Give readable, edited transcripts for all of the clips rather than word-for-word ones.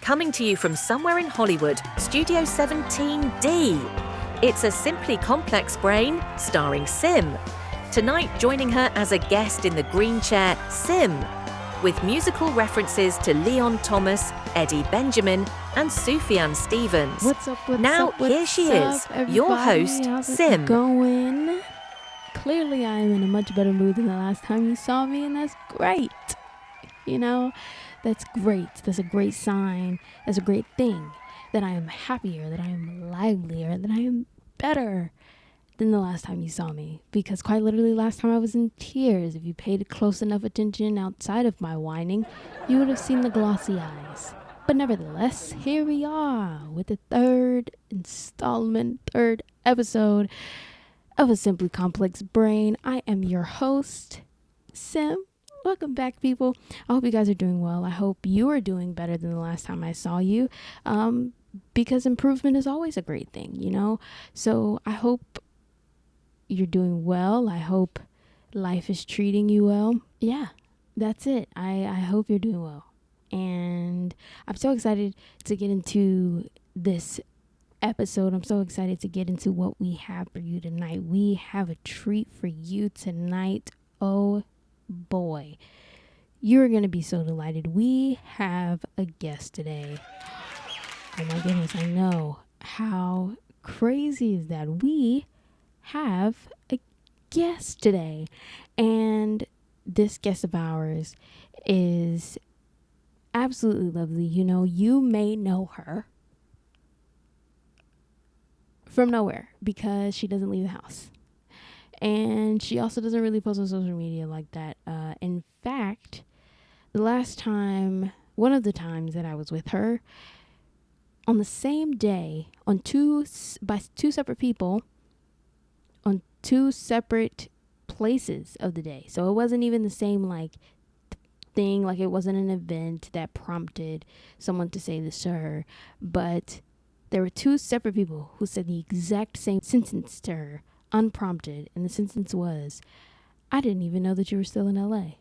coming to you from somewhere in Hollywood, Studio 17D. It's a Symply Complx brain starring Sim. Tonight, joining her as a guest in the green chair, Sim, with musical references to Leon Thomas, Eddie Benjamin, and Sufjan Stevens. What's up? Now, here she is, your host, Sim. Going. Clearly, I am in a much better mood than the last time you saw me, and that's great. You know, that's great. That's a great sign. That's a great thing. That I am happier, that I am livelier, that I am better than the last time you saw me. Because quite literally, last time I was in tears. If you paid close enough attention outside of my whining, you would have seen the glossy eyes. But nevertheless, here we are with the third episode of a Symply Complx brain. I am your host, Sim. Welcome back, people. I hope you guys are doing well. I hope you are doing better than the last time I saw you, because improvement is always a great thing, you know? So I hope you're doing well. I hope life is treating you well. Yeah, that's it. I hope you're doing well. And I'm so excited to get into this episode. I'm so excited to get into what we have for you tonight. We have a treat for you tonight. Oh boy, you're gonna be so delighted. We have a guest today. Oh my goodness, I know. How crazy is that? We have a guest today, and this guest of ours is absolutely lovely. You know, you may know her from nowhere because she doesn't leave the house. And she also doesn't really post on social media like that. In fact, one of the times that I was with her, on the same day, by two separate people, on two separate places of the day. So it wasn't even the same thing, like it wasn't an event that prompted someone to say this to her, but there were two separate people who said the exact same sentence to her, unprompted, and the sentence was, "I didn't even know that you were still in LA.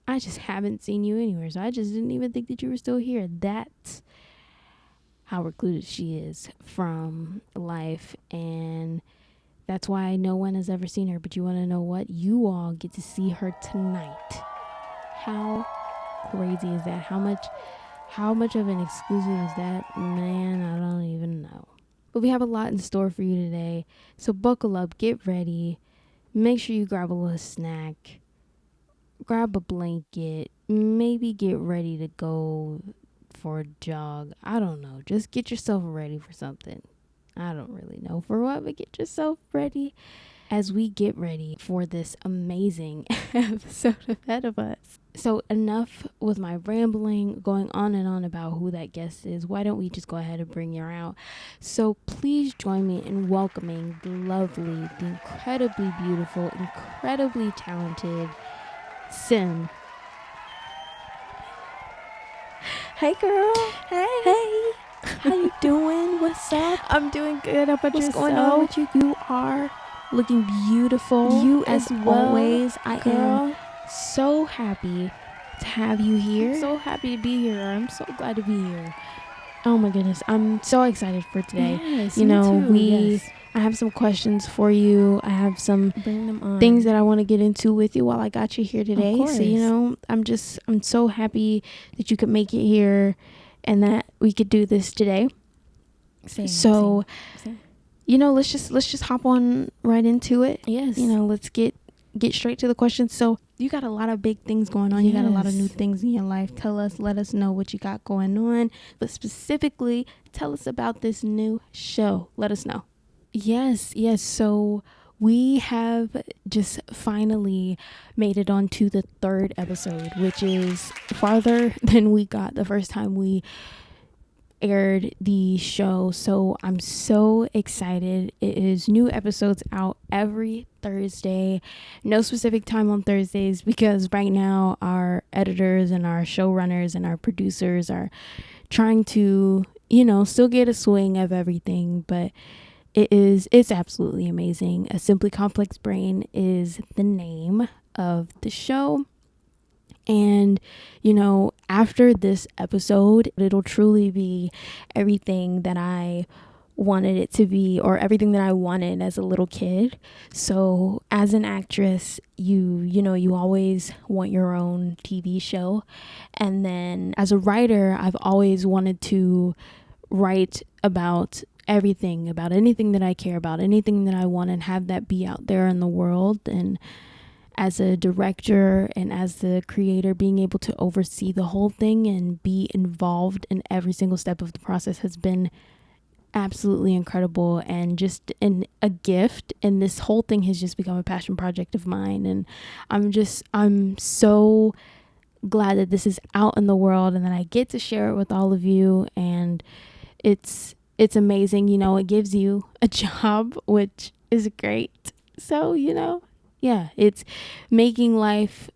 I just haven't seen you anywhere, so I just didn't even think that you were still here." That's how recluded she is from life, and that's why no one has ever seen her. But you want to know what? You all get to see her tonight. How crazy is that? How much of an exclusive is that? Man, I don't even know. But we have a lot in store for you today. So buckle up, get ready. Make sure you grab a little snack. Grab a blanket. Maybe get ready to go for a jog. I don't know. Just get yourself ready for something. I don't really know for what, but get yourself ready as we get ready for this amazing episode ahead of us. So enough with my rambling, going on and on about who that guest is. Why don't we just go ahead and bring her out? So please join me in welcoming the lovely, the incredibly beautiful, incredibly talented Sim. Hey girl. Hey. How you doing? What's up? I'm doing good. How about What's yourself? going on with you? You are looking beautiful. You as as well, always. I girl. am so happy to have you here. I'm so happy to be here. I'm so glad to be here. Oh my goodness, I'm so excited for today. Yes, you know, me too. I have some questions for you. I have some Bring them on. things that I want to get into with you while I got you here today. Of So, you know, I'm so happy that you could make it here and that we could do this today. Same. You know, let's just hop on right into it. Yes. You know, let's get straight to the questions. So you got a lot of big things going on. Yes. You got a lot of new things in your life. Let us know what you got going on. But specifically, tell us about this new show. Let us know. Yes. So we have just finally made it on to the third episode, which is farther than we got the first time we aired the show. So I'm so excited. It is new episodes out every Thursday. No specific time on Thursdays because right now our editors and our showrunners and our producers are trying to, you know, still get a swing of everything, but it's absolutely amazing. A Symply Complx Brain is the name of the show. And, you know, after this episode, it'll truly be everything that I wanted it to be, or everything that I wanted as a little kid. So as an actress, you always want your own TV show. And then as a writer, I've always wanted to write about everything, about anything that I care about, anything that I want, and have that be out there in the world. And as a director and as the creator, being able to oversee the whole thing and be involved in every single step of the process has been absolutely incredible and just a gift. And this whole thing has just become a passion project of mine. And I'm so glad that this is out in the world and that I get to share it with all of you. And it's amazing. It gives you a job, which is great. So, yeah, it's making life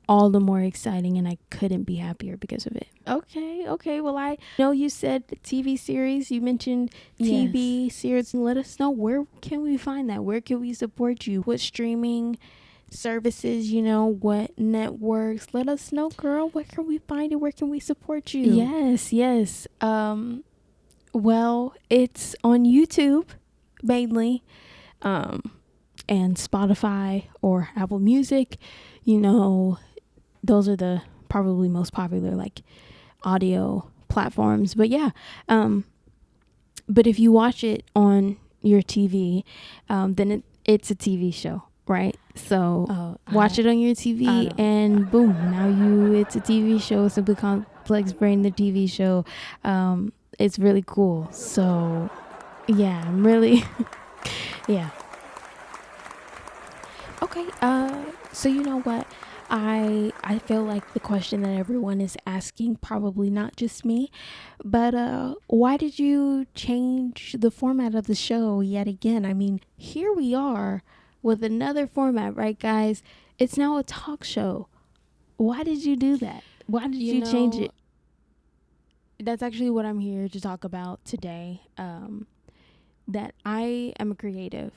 all the more exciting, and I couldn't be happier because of it. Okay. Well, I know you said TV series. You mentioned TV series. Let us know, where can we find that? Where can we support you? What streaming services, what networks? Let us know, girl. Where can we find it? Where can we support you? Yes. Well, it's on YouTube mainly, and Spotify or Apple Music. Those are the probably most popular like audio platforms. But yeah, but if you watch it on your TV, then it's a TV show, right? So watch it on your TV, and boom, now it's a TV show. Simply Complex Brain, the TV show. It's really cool. So yeah, I'm really yeah. Okay. So you know what? I feel like the question that everyone is asking, probably not just me, but why did you change the format of the show yet again? I mean, here we are with another format, right, guys? It's now a talk show. Why did you do that? Why did you change it? That's actually what I'm here to talk about today. That I am a creative.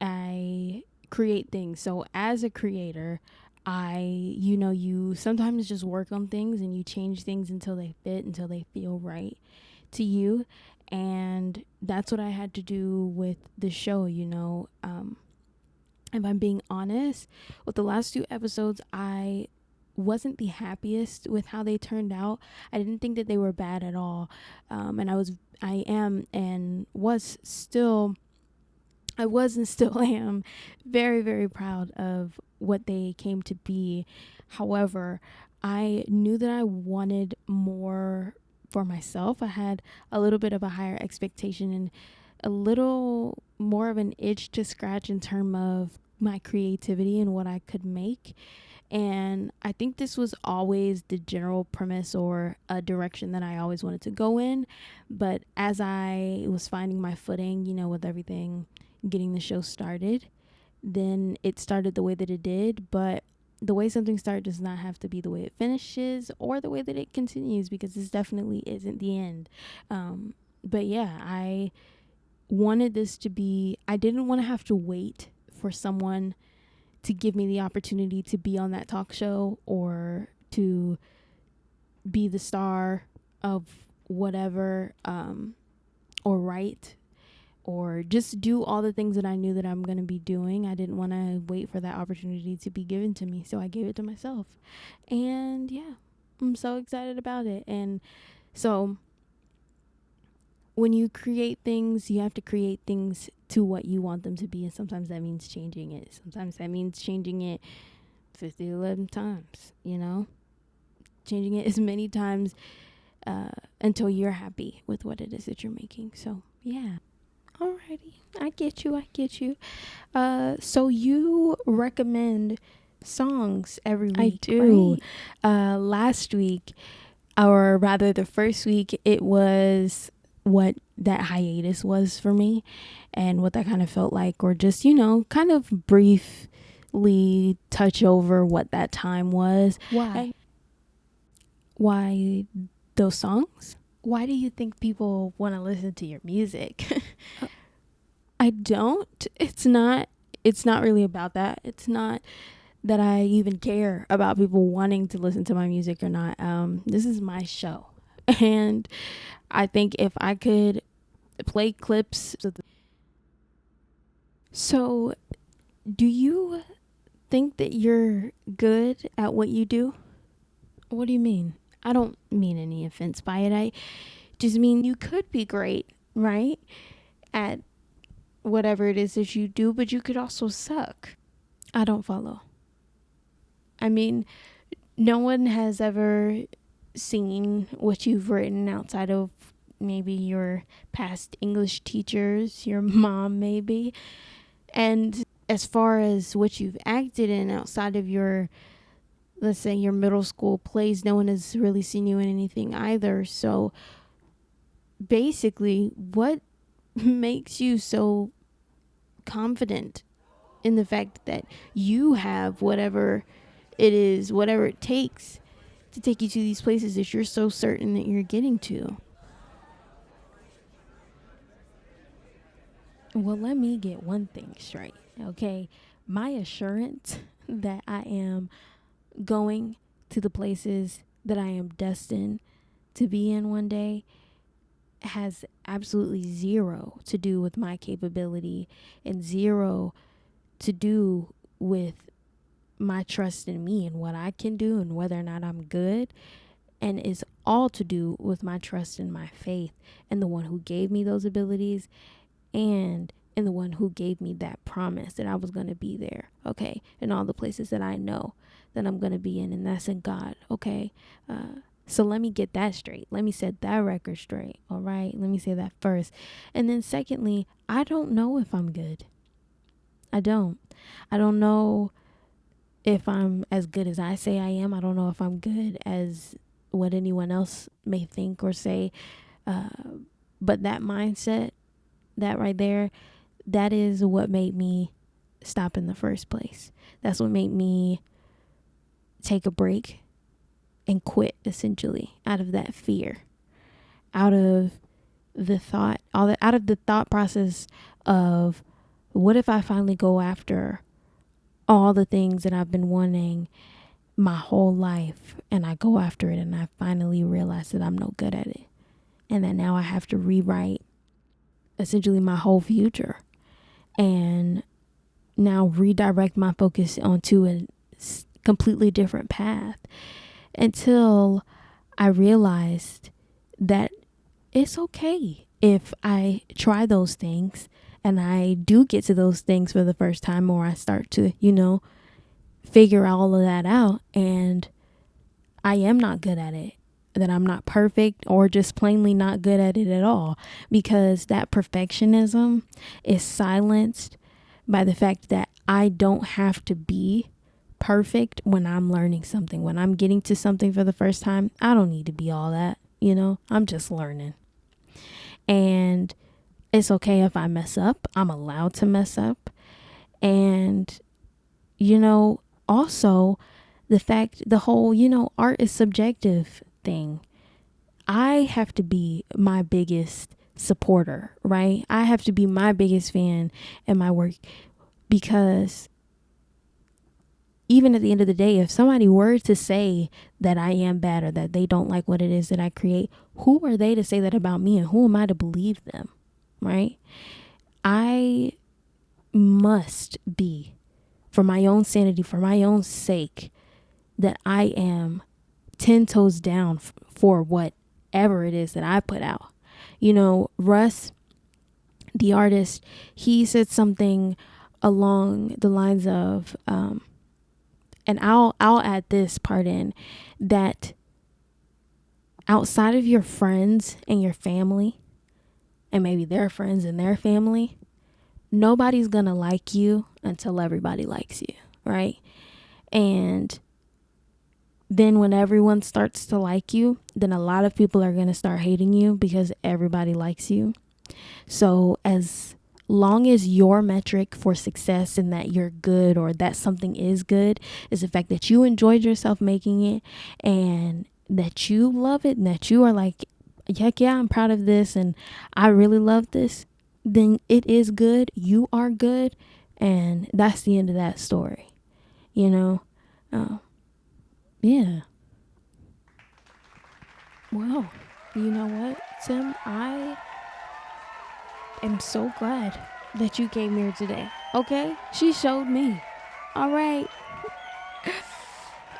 I create things. So as a creator, you sometimes just work on things and you change things until they fit, until they feel right to you. And that's what I had to do with the show. If I'm being honest, with the last 2 episodes, I wasn't the happiest with how they turned out. I didn't think that they were bad at all. And I am and was still am very, very proud of what they came to be. However, I knew that I wanted more for myself. I had a little bit of a higher expectation and a little more of an itch to scratch in terms of my creativity and what I could make. And I think this was always the general premise or a direction that I always wanted to go in. But as I was finding my footing, with everything, getting the show started, then it started the way that it did. But the way something starts does not have to be the way it finishes or the way that it continues, because this definitely isn't the end. But yeah, I wanted this to be, I didn't want to have to wait for someone to give me the opportunity to be on that talk show or to be the star of whatever, or write or just do all the things that I knew that I'm going to be doing. I didn't want to wait for that opportunity to be given to me, so I gave it to myself. And yeah, I'm so excited about it. And so when you create things, you have to create things to what you want them to be. And sometimes that means changing it. Sometimes that means changing it 50 to 11 times, changing it as many times until you're happy with what it is that you're making. So yeah. Alrighty, I get you. So you recommend songs every week? I do. Right? Last week, or rather the first week, it was what that hiatus was for me and what that kind of felt like, or just, kind of briefly touch over what that time was. Why those songs? Why do you think people want to listen to your music? I don't. It's not really about that. It's not that I even care about people wanting to listen to my music or not. This is my show. And I think if I could play clips. So, do you think that you're good at what you do? What do you mean? I don't mean any offense by it. I just mean you could be great, right? At whatever it is that you do, but you could also suck. I don't follow. I mean, no one has ever seen what you've written outside of maybe your past English teachers, your mom maybe. And as far as what you've acted in outside of your, let's say, your middle school plays, no one has really seen you in anything either. So basically, what makes you so confident in the fact that you have whatever it is, whatever it takes to take you to these places that you're so certain that you're getting to? Well, let me get one thing straight, okay? My assurance that I am going to the places that I am destined to be in one day has absolutely zero to do with my capability and zero to do with my trust in me and what I can do and whether or not I'm good, and is all to do with my trust in my faith and the one who gave me those abilities and in the one who gave me that promise that I was going to be there, okay, in all the places that I know that I'm going to be in, and that's in God, okay? So let me get that straight. Let me set that record straight, all right? Let me say that first. And then secondly, I don't know if I'm good. I don't know if I'm as good as I say I am. I don't know if I'm good as what anyone else may think or say. But that mindset, that right there, that is what made me stop in the first place. That's what made me take a break and quit, essentially, out of that fear, out of the thought, out of the thought process of what if I finally go after all the things that I've been wanting my whole life, and I go after it and I finally realize that I'm no good at it, and that now I have to rewrite essentially my whole future and now redirect my focus onto a completely different path, until I realized that it's okay if I try those things and I do get to those things for the first time, or I start to, figure all of that out and I am not good at it, that I'm not perfect or just plainly not good at it at all, because that perfectionism is silenced by the fact that I don't have to be perfect when I'm learning something. When I'm getting to something for the first time, I don't need to be all that, I'm just learning. And it's okay if I mess up. I'm allowed to mess up. And, also the fact, the whole, art is subjective thing. I have to be my biggest supporter, right? I have to be my biggest fan in my work, because even at the end of the day, if somebody were to say that I am bad or that they don't like what it is that I create, who are they to say that about me, and who am I to believe them, right? I must be, for my own sanity, for my own sake, that I am 10 toes down for whatever it is that I put out. Russ, the artist, he said something along the lines of, and I'll add this part in, that outside of your friends and your family, and maybe their friends and their family, nobody's gonna like you until everybody likes you, right? And then when everyone starts to like you, then a lot of people are gonna start hating you because everybody likes you. So as long as your metric for success and that you're good, or that something is good, is the fact that you enjoyed yourself making it and that you love it and that you are like, heck yeah, I'm proud of this and I really love this, then it is good. You are good. And that's the end of that story. you know. Yeah. Well, you know what, Sim? I am so glad that you came here today. Okay? She showed me. All right.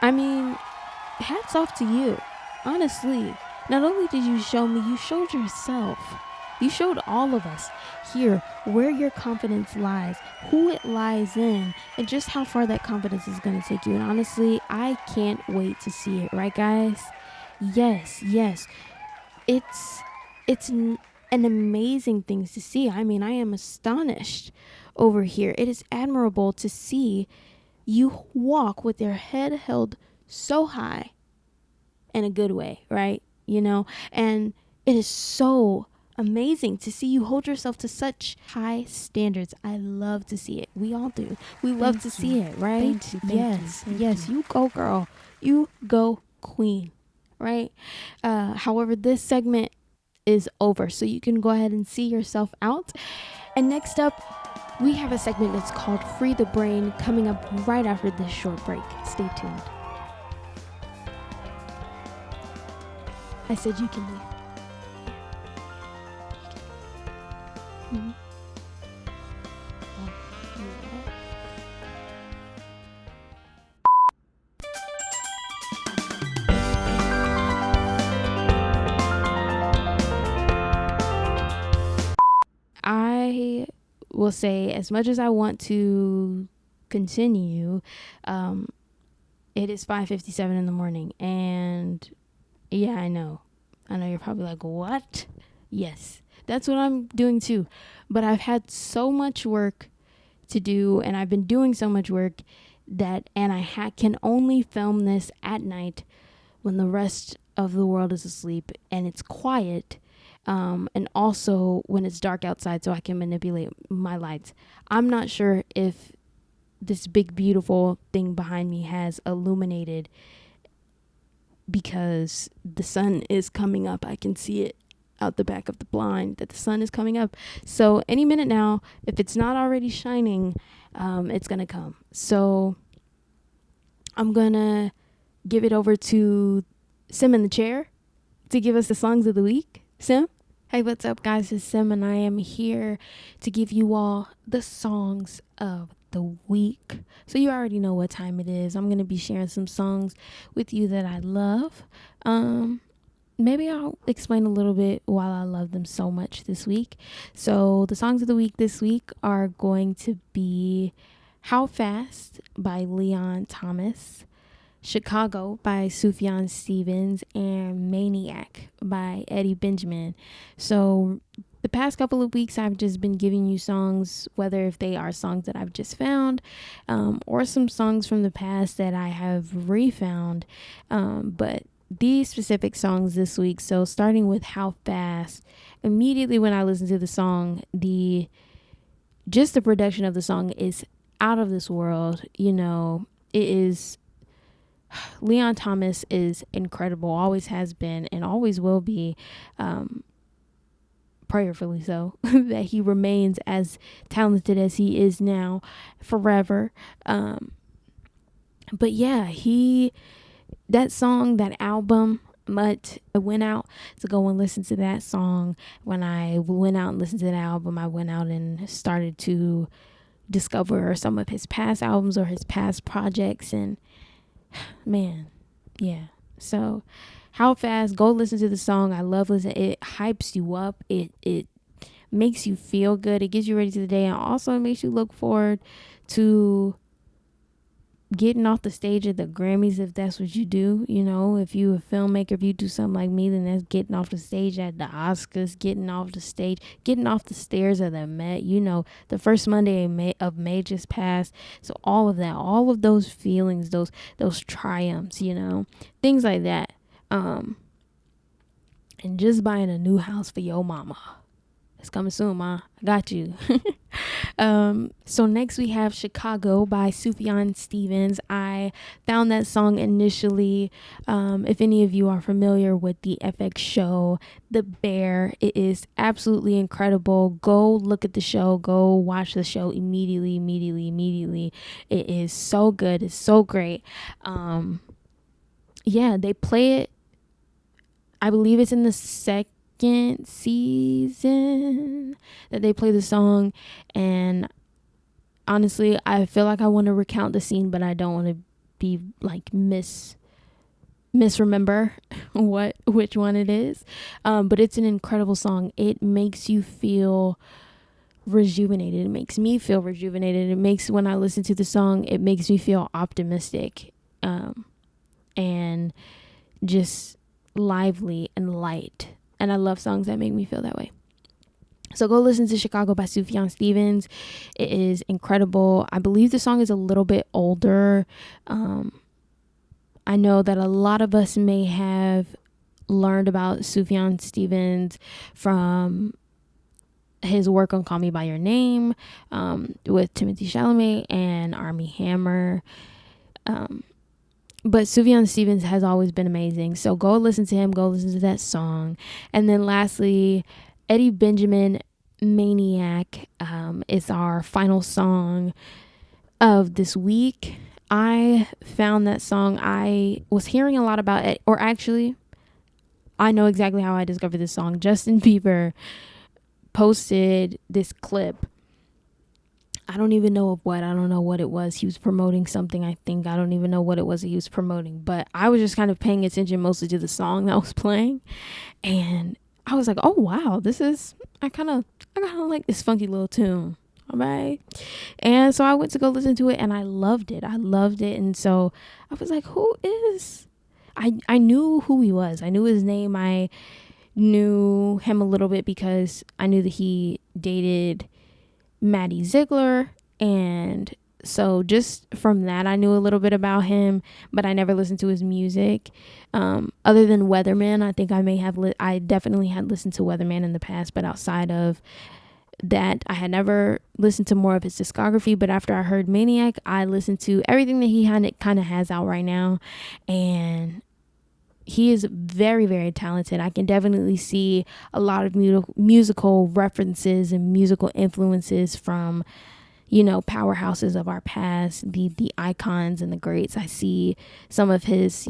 I mean, hats off to you. Honestly, not only did you show me, you showed yourself. You showed all of us here where your confidence lies, who it lies in, and just how far that confidence is going to take you. And honestly, I can't wait to see it, right, guys? Yes, yes. It's an amazing thing to see. I mean, I am astonished over here. It is admirable to see you walk with your head held so high in a good way, right? You know, and it is so amazing to see you hold yourself to such high standards. I love to see it. We all do. We love to see it, right? Yes, you go, girl. You go, queen, right? However, this segment is over, so you can go ahead and see yourself out. And next up, we have a segment that's called Free the Brain coming up right after this short break. Stay tuned. I said you can leave. Mm-hmm. I will say, as much as I want to continue, it is 5:57 in the morning, and yeah, I know you're probably like, what? Yes, that's what I'm doing too. But I've had so much work to do, and I've been doing so much work and I can only film this at night when the rest of the world is asleep and it's quiet, and also when it's dark outside, so I can manipulate my lights. I'm not sure if this big beautiful thing behind me has illuminated because the sun is coming up. I can see it out the back of the blind that the sun is coming up. So any minute now, if it's not already shining, it's gonna come. So I'm gonna give it over to Sim in the chair to give us the songs of the week. Sim? Hey, what's up, guys? It's Sim, and I am here to give you all the songs of the week. So you already know what time it is. I'm going to be sharing some songs with you that I love. Maybe I'll explain a little bit why I love them so much this week. So the songs of the week this week are going to be How Fast by Leon Thomas, Chicago by Sufjan Stevens, and Maniac by Eddie Benjamin. So the past couple of weeks, I've just been giving you songs, whether if they are songs that I've just found, or some songs from the past that I have refound. But these specific songs this week, so starting with How Fast, immediately when I listen to the song, the production of the song is out of this world. You know, it is... Leon Thomas is incredible, always has been and always will be, prayerfully so, that he remains as talented as he is now forever. But yeah, that song, that album, Mutt, I went out to go and listen to that song. When I went out and listened to that album, I went out and started to discover some of his past albums or his past projects, and man, yeah. So How Fast, go listen to the song. I love listening. It hypes you up. It makes you feel good. It gets you ready to the day, and also makes you look forward to getting off the stage at the Grammys, if that's what you do. You know, if you a filmmaker, if you do something like me, then that's getting off the stage at the Oscars, getting off the stairs of the Met. You know, the first Monday of May just passed. So all of that, all of those feelings, those triumphs, you know, things like that. And just buying a new house for your mama. It's coming soon, Ma. I got you. So next we have Chicago by Sufjan Stevens. I found that song initially. If any of you are familiar with the FX show The Bear, it is absolutely incredible. Go look at the show. Go watch the show immediately. It is so good. It's so great. Yeah, they play it. I believe it's in the second season that they play the song, and honestly, I feel like I want to recount the scene, but I don't want to be like misremember which one it is. But it's an incredible song. It makes you feel rejuvenated. It makes me feel rejuvenated. It makes, when I listen to the song, it makes me feel optimistic, and just lively and light. And I love songs that make me feel that way. So go listen to Chicago by Sufjan Stevens. It is incredible. I believe the song is a little bit older. I know that a lot of us may have learned about Sufjan Stevens from his work on Call Me By Your Name, with Timothée Chalamet and Armie Hammer. But Sufjan Stevens has always been amazing. So go listen to him. Go listen to that song. And then lastly, Eddie Benjamin, Maniac, is our final song of this week. I found that song. I was hearing a lot about it, or actually, I know exactly how I discovered this song. Justin Bieber posted this clip. I don't even know of what. I don't know what it was. He was promoting something, I think. I don't even know what it was that he was promoting. But I was just kind of paying attention mostly to the song that was playing. And I was like, oh, wow, I kind of like this funky little tune. All right. And so I went to go listen to it, and I loved it. And so I was like, who is... I knew who he was. I knew his name. I knew him a little bit because I knew that he dated Maddie Ziegler, and so just from that I knew a little bit about him, but I never listened to his music, other than Weatherman. I think I definitely had listened to Weatherman in the past, but outside of that I had never listened to more of his discography. But after I heard Maniac, I listened to everything that he kind of has out right now, and he is very, very talented. I can definitely see a lot of musical references and musical influences from, powerhouses of our past, the icons and the greats. I see some of his,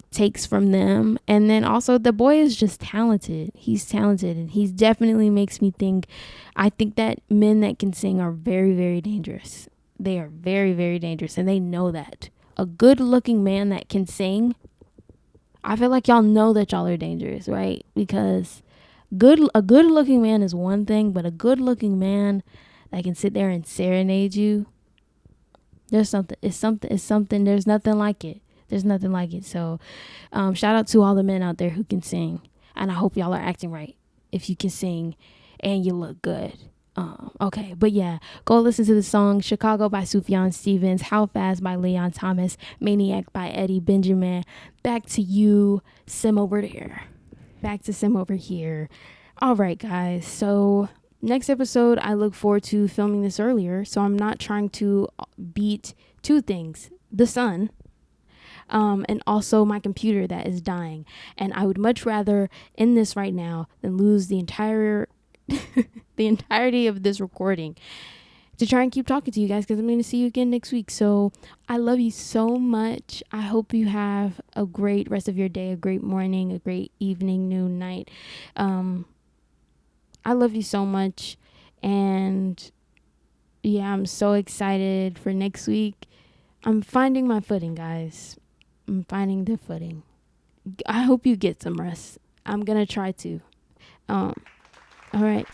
takes from them. And then also the boy is just talented. He's talented, and he definitely makes me think. I think that men that can sing are very, very dangerous. They are very, very dangerous, and they know that. A good looking man that can sing, I feel like y'all know that y'all are dangerous, right? Because a good looking man is one thing, but a good looking man that can sit there and serenade you, there's something. There's nothing like it. So shout out to all the men out there who can sing, and I hope y'all are acting right if you can sing and you look good. Okay, but yeah, go listen to the song Chicago by Sufjan Stevens, How Fast by Leon Thomas, Maniac by Eddie Benjamin. Back to you, Sim over there. Back to Sim over here. All right, guys. So next episode, I look forward to filming this earlier, so I'm not trying to beat two things: the sun, and also my computer that is dying. And I would much rather end this right now than lose the entirety of this recording to try and keep talking to you guys, because I'm going to see you again next week. So I love you so much. I hope you have a great rest of your day, a great morning, a great evening, noon, night. I love you so much. And yeah, I'm so excited for next week. I'm finding my footing, guys. I'm finding the footing. I hope you get some rest. I'm going to try to. All right.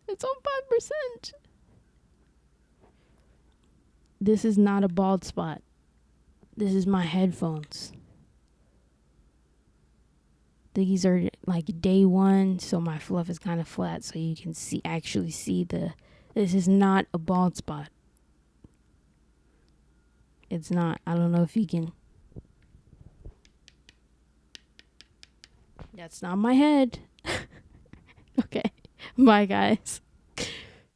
It's on 5%. This is not a bald spot. This is my headphones. These are like day one, so my fluff is kind of flat, so you can actually see this is not a bald spot. It's not. I don't know if you can. That's not my head. Okay. Bye, guys.